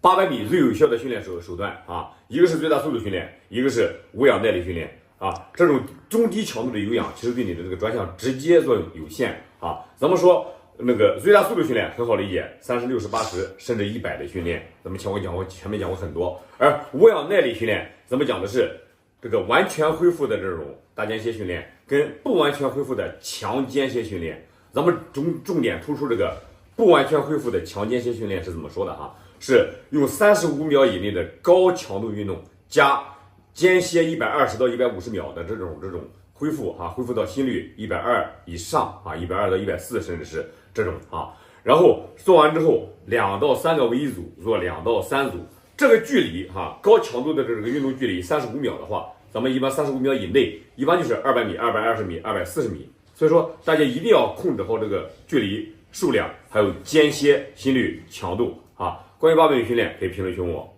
800米最有效的训练手段啊，一个是最大速度训练，一个是无氧耐力训练啊。这种中低强度的有氧，其实对你的这个专项直接作用有限啊。咱们说那个最大速度训练很好理解，30、60、80甚至100的训练，咱们前面讲过很多。而无氧耐力训练，咱们讲的是这个完全恢复的这种大间歇训练，跟不完全恢复的强间歇训练。咱们重点突出这个不完全恢复的强间歇训练是怎么说的哈？是用35秒以内的高强度运动加间歇120到150秒的这种恢复啊，恢复到心率120以上啊，120到140甚至是这种啊。然后做完之后，2到3个为一组，做2到3组。这个距离哈，高强度的这个运动距离35秒的话，咱们一般35秒以内，一般就是200米、220米、240米。所以说大家一定要控制好这个距离、数量，还有间歇、心率、强度啊。关于800米训练，可以评论区问我。